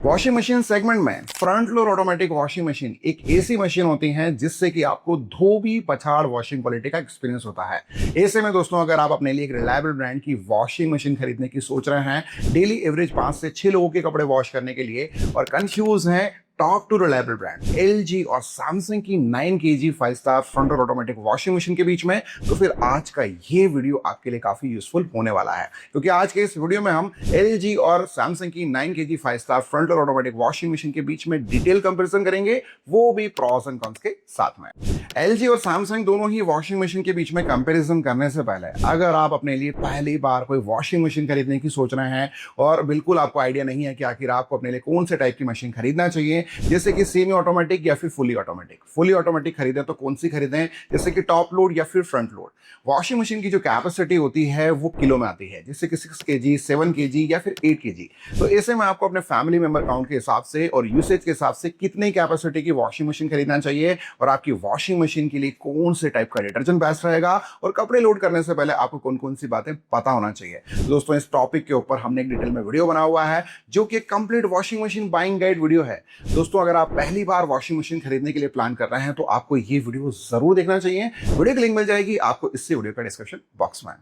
Washing machine segment में front load automatic washing machine एक ऐसी मशीन होती है जिससे कि आपको धोबी पछाड़ वॉशिंग क्वालिटी का एक्सपीरियंस होता है। ऐसे में दोस्तों, अगर आप अपने लिए एक रिलायबल ब्रांड की वॉशिंग मशीन खरीदने की सोच रहे हैं, डेली एवरेज 5 से 6 लोगों के कपड़े वॉश करने के लिए, और कंफ्यूज हैं top two reliable brand LG और सैमसंग की 9 kg 5 star front load automatic washing machine के बीच में, तो फिर आज का ये वीडियो आपके लिए काफी यूजफुल होने वाला है। क्योंकि आज के इस वीडियो में हम LG और सैमसंग की 9 kg 5 star front load automatic washing machine के बीच में डिटेल कंपैरिजन करेंगे, वो भी प्रॉस एंड कॉन्स के साथ में। LG और सैमसंग दोनों ही वॉशिंग मशीन के बीच में कंपैरिजन करने से पहले, अगर आप अपने लिए पहली बार कोई वॉशिंग मशीन खरीदने की सोच रहे हैं और बिल्कुल आपको आइडिया नहीं है कि आखिर आपको अपने लिए कौन से टाइप की मशीन खरीदना चाहिए, जैसे कि सेमी ऑटोमेटिक या फिर फुली ऑटोमेटिक खरीदें तो कौन सी खरीदें, जैसे कि टॉप लोड या फिर फ्रंट लोड। वॉशिंग मशीन की जो कैपेसिटी होती है वो किलो में आती है, जैसे कि 6 kg 7 kg या फिर 8 kg। तो ऐसे में आपको अपने फैमिली मेंबर काउंट के हिसाब से और यूसेज के हिसाब से कितनी कैपेसिटी की वॉशिंग मशीन खरीदना चाहिए और आपकी वॉशिंग मशीन के लिए कौन से टाइप का डिटर्जेंट बेस्ट रहेगा, और कपड़े लोड करने से पहले आपको कौन कौन सी बातें पता होना चाहिए। दोस्तों, इस टॉपिक के ऊपर हमने एक डिटेल में वीडियो बना हुआ है जो कि एक complete washing machine buying guide video है। दोस्तों, अगर आप पहली बार वॉशिंग मशीन खरीदने के लिए प्लान कर रहे हैं तो आपको ये वीडियो जरूर देखना चाहिए। वीडियो की लिंक मिल जाएगी आपको इससे वीडियो का डिस्क्रिप्शन बॉक्स में।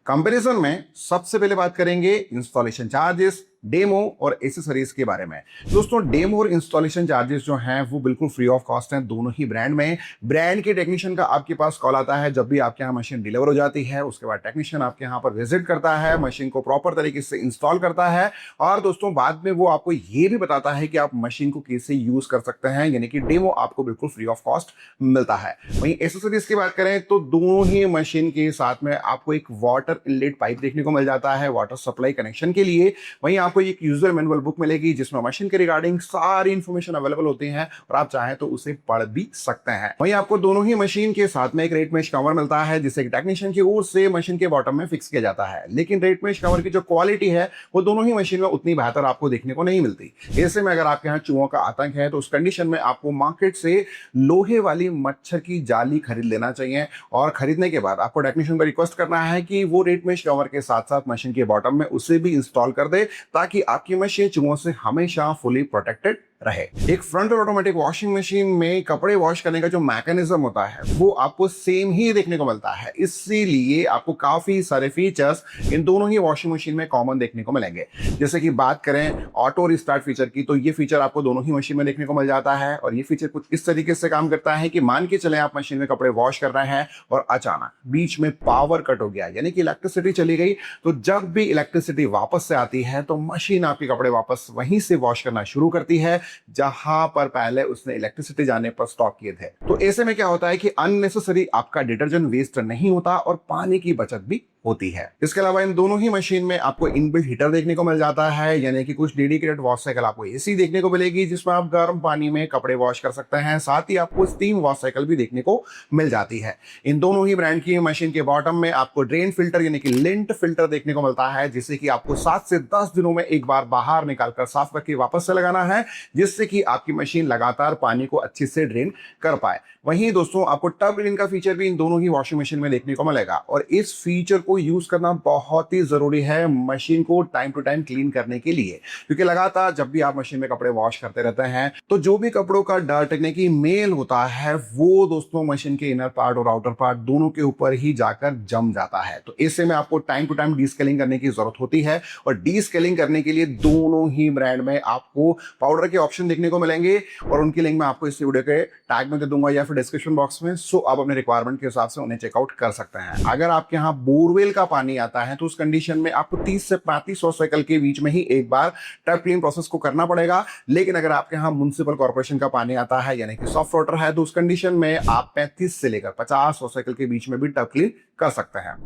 कंपैरिजन में सबसे पहले बात करेंगे इंस्टॉलेशन चार्जेस, डेमो और एसेसरीज के बारे में। दोस्तों, डेमो और इंस्टॉलेशन चार्जेस जो हैं वो बिल्कुल फ्री ऑफ कॉस्ट हैं दोनों ही ब्रांड में। ब्रांड के टेक्नीशियन का आपके पास कॉल आता है जब भी आपके यहाँ मशीन डिलीवर हो जाती है। उसके बाद टेक्नीशियन आपके यहाँ पर विजिट करता है, मशीन को प्रॉपर तरीके से इंस्टॉल करता है, और दोस्तों बाद में वो आपको ये भी बताता है कि आप मशीन को कैसे यूज कर सकते हैं, यानी कि डेमो आपको बिल्कुल फ्री ऑफ कॉस्ट मिलता है। वहीं एसेसरीज की बात करें तो दोनों ही मशीन के साथ में आपको एक वाटर इनलेट पाइप देखने को मिल जाता है वाटर सप्लाई कनेक्शन के लिए। वहीं आपको एक यूजर मैनुअल बुक मिलेगी जिसमें मशीन के रिगार्डिंग सारी इंफॉर्मेशन अवेलेबल होती है और आप चाहें तो उसे पढ़ भी सकते हैं। वहीं आपको दोनों ही मशीन के साथ में एक रेट मेश कवर मिलता है जिसे टेक्नीशियन की ओर से मशीन के बॉटम में फिक्स किया जाता है। लेकिन रेट मेश कवर की जो क्वालिटी है वो दोनों ही मशीन में उतनी बेहतर आपको देखने को नहीं मिलती। ऐसे में अगर आपके यहाँ चूहों का आतंक है तो उस कंडीशन में आपको मार्केट से लोहे वाली मच्छर की जाली खरीद लेना चाहिए, और खरीदने के बाद आपको टेक्नीशियन को रिक्वेस्ट करना है कि वो रेट मेश कवर के साथ साथ मशीन के बॉटम में उसे भी इंस्टॉल कर दे, ताकि आपकी मशीन चूहों से हमेशा फुली प्रोटेक्टेड रहे। एक फ्रंट ऑटोमेटिक वॉशिंग मशीन में कपड़े वॉश करने का जो मैकेनिज्म होता है वो आपको सेम ही देखने को मिलता है, इसीलिए आपको काफी सारे फीचर्स इन दोनों ही वॉशिंग मशीन में कॉमन देखने को मिलेंगे। जैसे कि बात करें ऑटो रिस्टार्ट फीचर की, तो ये फीचर आपको दोनों ही मशीन में देखने को मिल जाता है, और ये फीचर कुछ इस तरीके से काम करता है कि मान के चले आप मशीन में कपड़े वॉश कर रहे हैं और अचानक बीच में पावर कट हो गया, यानी कि इलेक्ट्रिसिटी चली गई, तो जब भी इलेक्ट्रिसिटी वापस से आती है तो मशीन आपके कपड़े वापस वहीं से वॉश करना शुरू करती है जहां पर पहले उसने इलेक्ट्रिसिटी जाने पर स्टॉप किए थे। तो ऐसे में क्या होता है कि अननेसेसरी आपका डिटर्जेंट वेस्ट नहीं होता और पानी की बचत भी होती है। इसके अलावा इन दोनों ही मशीन में आपको इनबिल्ट हीटर देखने को मिल जाता है, यानी कि कुछ डेडिकेटेड वॉश साइकिल आपको एसी देखने को मिलेगी जिसमें आप गर्म पानी में कपड़े वॉश कर सकते हैं। साथ ही आपको स्टीम वॉश साइकिल भी देखने को मिल जाती है। इन दोनों ही ब्रांड की मशीन के बॉटम में आपको ड्रेन फिल्टर यानी कि लिंट फिल्टर देखने को मिलता है, जिसे कि आपको 7 से 10 दिनों में एक बार बाहर निकालकर साफ करके वापस से लगाना है, जिससे कि आपकी मशीन लगातार पानी को अच्छे से ड्रेन कर पाए। वहीं दोस्तों, आपको टब क्लीन का फीचर भी इन दोनों ही वॉशिंग मशीन में देखने को मिलेगा, और इस फीचर को यूज करना बहुत ही जरूरी है मशीन को टाइम टू टाइम क्लीन करने के लिए, क्योंकि लगातार जब भी आप मशीन में कपड़े वॉश करते रहते हैं तो जो भी कपड़ों का डर्ट यानी कि मेल होता है वो दोस्तों मशीन के इनर पार्ट और आउटर पार्ट दोनों के ऊपर ही जाकर जम जाता है। तो इससे में आपको टाइम टू टाइम डीस्केलिंग करने की जरूरत होती है, और डीस्केलिंग करने के लिए दोनों ही ब्रांड में आपको पाउडर के ऑप्शन देखने को मिलेंगे, और उनकी लिंक मैं आपको इस वीडियो के टैग में दे दूंगा या फिर डिस्क्रिप्शन बॉक्स में, सो आप अपने रिक्वायरमेंट के हिसाब से उन्हें चेकआउट कर सकते हैं। अगर आपके यहाँ बोरवेल का पानी आता है तो उस कंडीशन में आपको 30 से 3500 साइकिल के बीच में ही एक बार टैप क्लीन प्रोसेस को करना पड़ेगा। लेकिन अगर आपके यहाँ म्युनिसिपल कॉर्पोरेशन का पानी आता है यानी कि सॉफ्ट वाटर है, तो उस कंडीशन में आप 35 से लेकर 50 साइकिल के बीच में भी टैप क्लीन कर सकते हैं।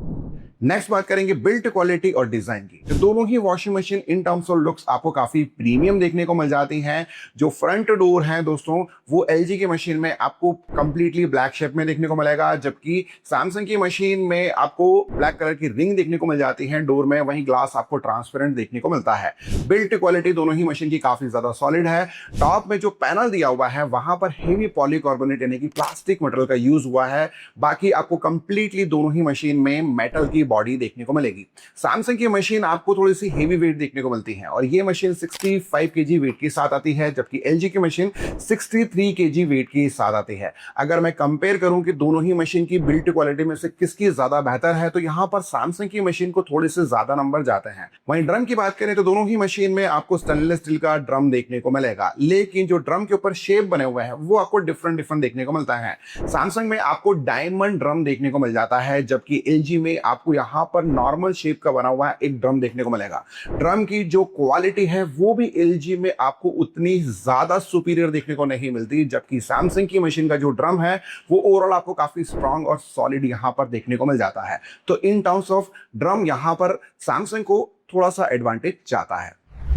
नेक्स्ट बात करेंगे बिल्ट क्वालिटी और डिजाइन की। तो दोनों ही washing machine in terms of looks आपको काफी प्रीमियम देखने को मिल जाती हैं। जो फ्रंट डोर है दोस्तों वो LG की मशीन में आपको कंप्लीटली ब्लैक शेप में देखने को मिलेगा, जबकि सैमसंग की मशीन में आपको ब्लैक कलर की रिंग देखने को मिल जाती है डोर में, वहीं ग्लास आपको ट्रांसपेरेंट देखने को मिलता है। बिल्ट क्वालिटी दोनों ही मशीन की काफी ज्यादा सॉलिड है। टॉप में जो पैनल दिया हुआ है वहां पर हेवी पॉलीकार्बोनेट यानी कि प्लास्टिक मटेरियल का यूज हुआ है। बाकी आपको कंप्लीटली दोनों ही मशीन में मेटल की बॉडी देखने को मिलेगी। सैमसंग की मशीन आपको थोड़ी सी हेवी वेट देखने को मिलती है और ये मशीन 65 केजी वेट के साथ आती है, जबकि एलजी की मशीन 63 केजी वेट के साथ आती है। अगर मैं कंपेयर करूं कि दोनों ही मशीन की बिल्ट क्वालिटी में से किसकी ज्यादा बेहतर है, तो यहां पर सैमसंग की मशीन को थोड़े से ज्यादा नंबर जाते हैं। वहीं ड्रम की बात करें तो दोनों ही मशीन में आपको स्टेनलेस स्टील का ड्रम देखने को मिलेगा, लेकिन जो ड्रम के ऊपर शेप बने हुए हैं वो आपको डिफरेंट देखने को मिलता है। सैमसंग में आपको डायमंड ड्रम देखने को मिल जाता है, जबकि एलजी में आपको यहां पर नॉर्मल शेप का बना हुआ एक ड्रम देखने को मिलेगा। ड्रम की जो क्वालिटी है वो भी एलजी में आपको उतनी ज्यादा सुपीरियर देखने को नहीं मिलती, जबकि सैमसंग की मशीन का जो ड्रम है वो ओवरऑल आपको काफी स्ट्रांग और सॉलिड यहां पर देखने को मिल जाता है। तो इन टर्म्स ऑफ ड्रम यहां पर सैमसंग को थोड़ा सा एडवांटेज जाता है।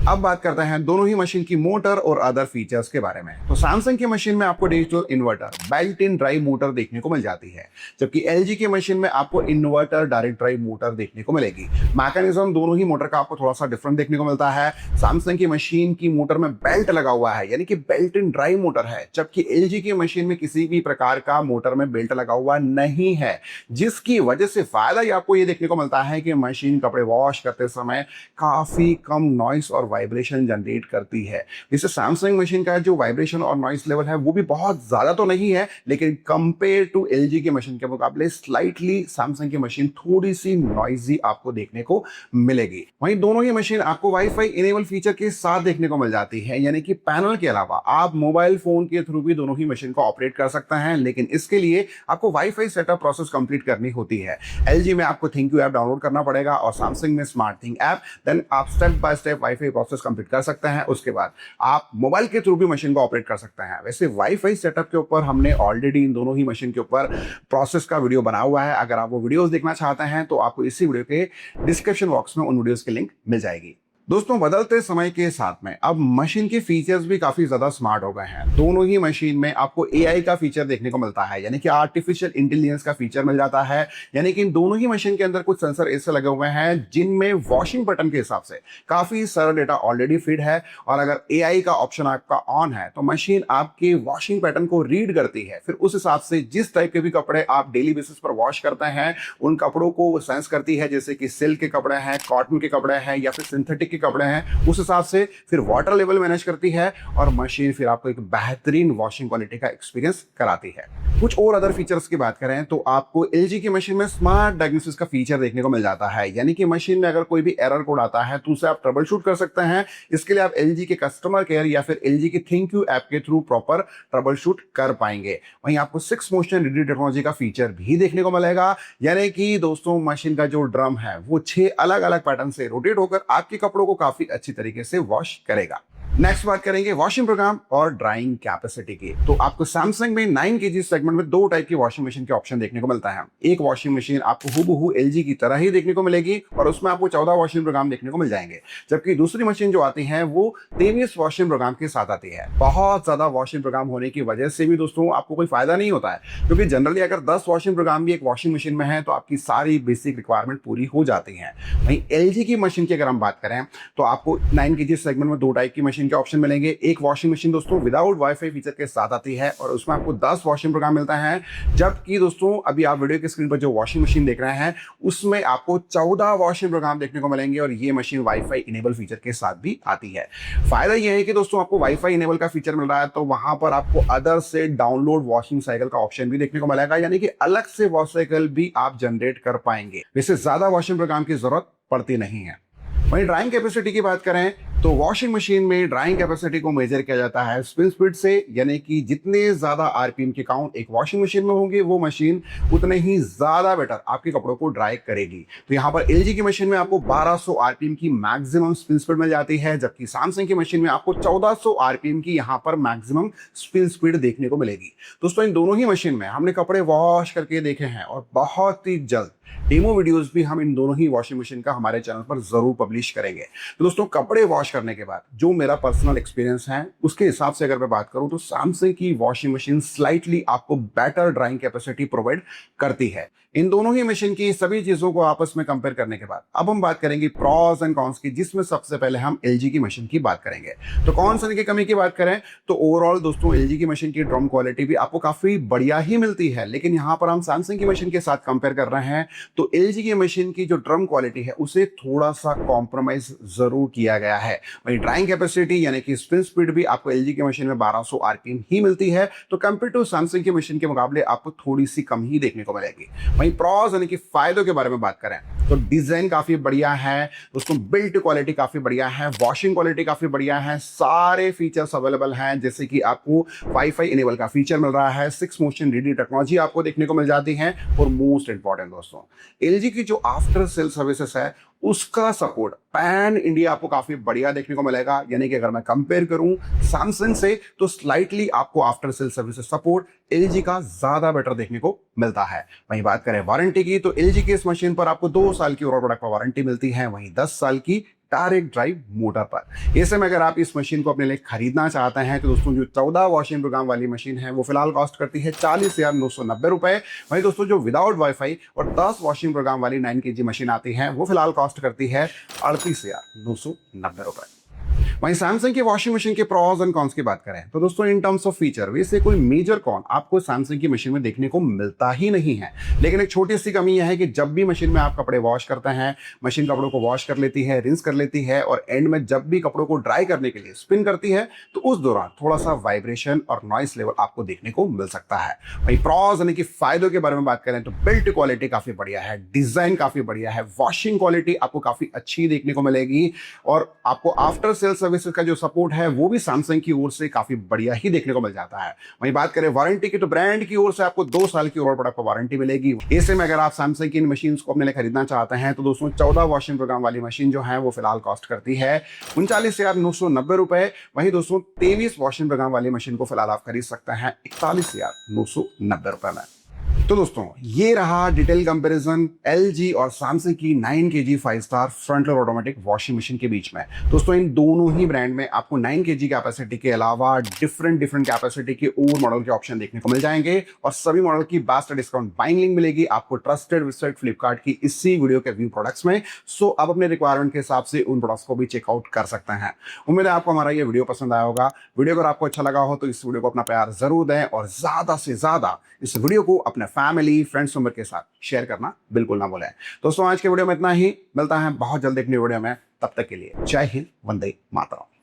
अब बात करते हैं दोनों ही मशीन की मोटर और अदर फीचर्स के बारे में। तो सैमसंग की मशीन में आपको digital inverter belt in drive motor देखने को मिल जाती है, जबकि एलजी की मशीन में आपको इन्वर्टर डायरेक्ट ड्राइव मोटर देखने को मिलेगी। मैकेनिज्म दोनों ही मोटर का आपको थोड़ा सा डिफरेंट देखने को मिलता है। सैमसंग की मशीन की मोटर में बेल्ट लगा हुआ है यानी कि बेल्ट इन ड्राइव मोटर है, जबकि एलजी की मशीन में किसी भी प्रकार का मोटर में बेल्ट लगा हुआ नहीं है, जिसकी वजह से फायदा ही आपको ये देखने को मिलता है कि मशीन कपड़े वॉश करते समय काफी कम नॉइस और वाइब्रेशन जनरेट करती है। जैसे सैमसंग मशीन का जो वाइब्रेशन और नॉइस लेवल है वो भी बहुत ज्यादा तो नहीं है, लेकिन कंपेयर टू एलजी की मशीन के मुकाबले स्लाइटली सैमसंग की मशीन थोड़ी सी नॉइजी आपको देखने को मिलेगी। वहीं दोनों ही मशीन आपको वाईफाई इनेबल फीचर के साथ देखने को मिल जाती है, यानी कि पैनल के अलावा आप मोबाइल फोन के थ्रू भी दोनों ही मशीन को ऑपरेट कर सकते हैं, लेकिन इसके लिए आपको वाईफाई सेटअप प्रोसेस कंप्लीट करनी होती है। एलजी में आपको थिंक्यू ऐप डाउनलोड करना पड़ेगा और सैमसंग में स्मार्ट थिंग ऐप, देन आप step by step wifi process complete कर सकते हैं। उसके बाद आप मोबाइल के थ्रू भी मशीन को ऑपरेट कर सकते हैं। वैसे वाईफाई सेटअप के ऊपर हमने ऑलरेडी इन दोनों ही मशीन के ऊपर प्रोसेस का वीडियो बना हुआ है। अगर आप वो वीडियोस देखना चाहते हैं तो आपको इसी वीडियो के डिस्क्रिप्शन बॉक्स में उन वीडियोस की लिंक मिल जाएगी। दोस्तों, बदलते समय के साथ में अब मशीन के फीचर्स भी काफी ज्यादा स्मार्ट हो गए हैं। दोनों ही मशीन में आपको एआई का फीचर देखने को मिलता है, यानी कि आर्टिफिशियल इंटेलिजेंस का फीचर मिल जाता है। यानी कि इन दोनों ही मशीन के अंदर कुछ सेंसर ऐसे लगे हुए हैं जिनमें वॉशिंग बटन के हिसाब से काफी सारा डेटा ऑलरेडी फीड है, और अगर एआई का ऑप्शन आपका ऑन है तो मशीन आपके वॉशिंग पैटर्न को रीड करती है। फिर उस हिसाब से जिस टाइप के भी कपड़े आप डेली बेसिस पर वॉश करते हैं उन कपड़ों को वो सेंस करती है, जैसे कि सिल्क के कपड़े हैं, कॉटन के कपड़े हैं या फिर सिंथेटिक के कपड़े हैं। उस हिसाब से फिर वाटर लेवल मैनेज करती है और मशीन फिर आपको एक बेहतरीन वॉशिंग क्वालिटी का एक्सपीरियंस कराती है। कुछ और अदर फीचर्स की बात करें तो आपको एलजी की मशीन में स्मार्ट डायग्नोसिस का फीचर देखने को मिल जाता है, यानी कि मशीन में अगर कोई भी एरर कोड आता है तो उसे आप ट्रबल शूट कर सकते हैं। इसके लिए आप एलजी के कस्टमर केयर या फिर एलजी के थिंक्यू ऐप के थ्रू प्रॉपर ट्रबल शूट कर पाएंगे। वहीं आपको 6 मोशन रीडिंग टेक्नोलॉजी का फीचर भी देखने को मिलेगा, यानी कि दोस्तों मशीन का जो ड्रम है वो 6 अलग अलग पैटर्न से रोटेट होकर आपके कपड़ों को काफी अच्छी तरीके से वॉश करेगा। नेक्स्ट बात करेंगे वॉशिंग प्रोग्राम और ड्राइंग कैपेसिटी की। तो आपको सैमसंग में 9 केजी सेगमेंट में 2 टाइप की वॉशिंग मशीन के ऑप्शन देखने को मिलता है। एक वॉशिंग मशीन आपको हूबहू एलजी की तरह ही देखने को मिलेगी और उसमें आपको 14 वॉशिंग प्रोग्राम देखने को मिल जाएंगे, जबकि दूसरी मशीन जो आती है वो 23 वॉशिंग प्रोग्राम के साथ आती है। बहुत ज्यादा वॉशिंग प्रोग्राम होने की वजह से भी दोस्तों आपको कोई फायदा नहीं होता है, क्योंकि जनरली अगर 10 वॉशिंग प्रोग्राम भी एक वॉशिंग मशीन में है तो आपकी सारी बेसिक रिक्वायरमेंट पूरी हो जाती है। वहीं एलजी की मशीन की अगर हम बात करें तो आपको 9 केजी सेगमेंट में 2 टाइप की मशीन के ऑप्शन मिलेंगे। एक वॉशिंग मशीन दोस्तों विदाउट वाईफाई फीचर के साथ आती है और उसमें आपको 10 वॉशिंग प्रोग्राम मिलता है, जबकि दोस्तों अभी आप वीडियो की स्क्रीन पर जो वॉशिंग मशीन देख रहे हैं उसमें आपको 14 वॉशिंग प्रोग्राम देखने को मिलेंगे और ये मशीन वाईफाई इनेबल फीचर के साथ भी आती है। फायदा यह है कि दोस्तों आपको वाईफाई इनेबल का फीचर मिल रहा है तो वहां पर आपको अदर से डाउनलोड वॉशिंग साइकिल का ऑप्शन भी देखने को मिलेगा, यानी कि अलग से वॉश साइकिल भी आप जनरेट कर पाएंगे। वैसे ज्यादा वॉशिंग प्रोग्राम की जरूरत पड़ती नहीं है। वहीं ड्राइंग कैपेसिटी की बात करें तो वॉशिंग मशीन में ड्राइंग कैपेसिटी को मेजर किया जाता है स्पिन स्पीड से, यानी कि जितने ज्यादा आरपीएम के काउंट एक वॉशिंग मशीन में होंगे वो मशीन उतने ही ज्यादा बेटर आपके कपड़ों को ड्राई करेगी। तो यहाँ पर एलजी की मशीन में आपको 1200 आरपीएम की मैक्सिमम स्पिन स्पीड मिल जाती है, जबकि सैमसंग की मशीन में आपको 1400 आरपीएम की यहाँ पर मैक्सिमम स्पिन स्पीड देखने को मिलेगी। दोस्तों इन दोनों ही मशीन में हमने कपड़े वॉश करके देखे हैं और बहुत ही जल्द डेमो वीडियोस भी हम इन दोनों ही वॉशिंग मशीन का हमारे चैनल पर जरूर पब्लिश करेंगे। तो दोस्तों, कपड़े वॉश करने के बाद जो मेरा पर्सनल एक्सपीरियंस है उसके हिसाब से अगर मैं बात करूं तो सैमसंग की वॉशिंग मशीन स्लाइटली आपको बेटर ड्राइंग कैपेसिटी प्रोवाइड करती है। इन दोनों ही मशीन की सभी चीजों को आपस में कंपेयर करने के बाद अब हम बात करेंगे प्रॉस एंड कॉन्स की, जिसमें सबसे पहले हम एलजी की मशीन की बात करेंगे। तो कॉन्स की कमी की बात करें तो ओवरऑल दोस्तों एलजी की मशीन की ड्रम क्वालिटी भी आपको काफी बढ़िया ही मिलती है, लेकिन यहां पर हम सैमसंग की मशीन के साथ कंपेयर कर रहे हैं तो एलजी की मशीन की जो ड्रम क्वालिटी है उसे थोड़ा सा कॉम्प्रोमाइज जरूर किया गया है। वही ड्राइंग कैपेसिटी यानी कि स्पिन स्पीड भी आपको एलजी की मशीन में 1200 आरपीएम ही मिलती है, तो कंपेयर टू सैमसंग की मशीन के मुकाबले आपको थोड़ी सी कम ही देखने को मिलेगी। वहीं प्रॉस यानी कि फायदों के बारे में बात करें तो डिजाइन काफी बढ़िया है दोस्तों, बिल्ड क्वालिटी काफी बढ़िया है, वॉशिंग क्वालिटी काफी बढ़िया है, सारे फीचर्स अवेलेबल हैं, जैसे कि आपको वाईफाई इनेबल का फीचर मिल रहा है, 6 मोशन रीडी टेक्नोलॉजी आपको देखने को मिल जाती है, और मोस्ट इंपॉर्टेंट दोस्तों एलजी की जो आफ्टर सेल सर्विसेज है उसका सपोर्ट पैन इंडिया आपको काफी बढ़िया देखने को मिलेगा। यानी कि अगर मैं कंपेयर करूं सैमसंग से तो स्लाइटली आपको after sale services support LG का ज्यादा बेटर देखने को मिलता है। वहीं बात करें वारंटी की तो एलजी की इस मशीन पर आपको 2 साल की ओवरऑल प्रोडक्ट पर वारंटी मिलती है, वहीं 10 साल की डायरेक्ट ड्राइव मोटर पर। ऐसे में अगर आप इस मशीन को अपने लिए खरीदना चाहते हैं तो दोस्तों जो 14 वॉशिंग प्रोग्राम वाली मशीन है वो फिलहाल कॉस्ट करती है 40,990 रुपए। वहीं दोस्तों जो विदाउट वाईफाई और 10 वॉशिंग प्रोग्राम वाली 9 kg मशीन आती है वो फिलहाल कॉस्ट करती है 38,990 रुपए। वहीं सैमसंग की वॉशिंग मशीन के प्रॉस एंड कॉन्स की बात करें तो दोस्तों इन टर्म्स ऑफ फीचर वैसे कोई मेजर कॉन आपको सैमसंग की मशीन में देखने को मिलता ही नहीं है, लेकिन एक छोटी सी कमी यह है कि जब भी मशीन में आप कपड़े वॉश करते हैं मशीन कपड़ों को वॉश कर लेती है, रिंस कर लेती है, और एंड में जब भी कपड़ों को ड्राई करने के लिए स्पिन करती है तो उस दौरान थोड़ा सा वाइब्रेशन और नॉइस लेवल आपको देखने को मिल सकता है। वहीं प्रॉस यानी कि फायदों के बारे में बात करें तो बिल्ड क्वालिटी काफी बढ़िया है, डिजाइन काफी बढ़िया है, वॉशिंग क्वालिटी आपको काफी अच्छी देखने को मिलेगी, और आपको आफ्टर सेल सर्विसेज का जो सपोर्ट है वो भी सैमसंग की ओर से काफी बढ़िया ही देखने को मिल जाता है। वहीं बात करें वारंटी की तो ब्रांड की ओर से आपको 2 साल की ओवरऑल प्रोडक्ट पर वारंटी मिलेगी। ऐसे में अगर आप सैमसंग की इन मशीन को अपने लिए खरीदना चाहते हैं तो दोस्तों 14 वॉशिंग प्रोग्राम वाली मशीन जो है वो फिलहाल कॉस्ट करती है 39,990 रुपए। वहीं दोस्तों 23 वॉशिंग प्रोग्राम वाली मशीन को फिलहाल आप खरीद सकते हैं 41,990 रुपए में। तो दोस्तों ये रहा डिटेल कंपैरिजन एलजी और सैमसंग की 9 kg 5 star front load automatic washing machine के बीच में। दोस्तों इन दोनों ही ब्रांड में आपको 9 kg कैपेसिटी के अलावा डिफरेंट कैपेसिटी के और मॉडल के ऑप्शन देखने को मिल जाएंगे, और सभी मॉडल की बेस्ट डिस्काउंट बाइंग लिंक मिलेगी आपको ट्रस्टेड वेबसाइट फ्लिपकार्ट की इसी वीडियो के व्यू प्रोडक्ट्स में। सो आप अपने रिक्वायरमेंट के हिसाब से उन प्रोडक्ट्स को भी चेकआउट कर सकते हैं। उम्मीद है आपको हमारा ये वीडियो पसंद आया होगा। वीडियो अगर आपको अच्छा लगा हो तो इस वीडियो को अपना प्यार जरूर दें, और ज्यादा से ज्यादा इस वीडियो को अपने फैमिली फ्रेंड्स मेंबर के साथ शेयर करना बिल्कुल ना भूलें। दोस्तों आज के वीडियो में इतना ही, मिलता है बहुत जल्द एक न्यू वीडियो में, तब तक के लिए जय हिंद, वंदे मातरम।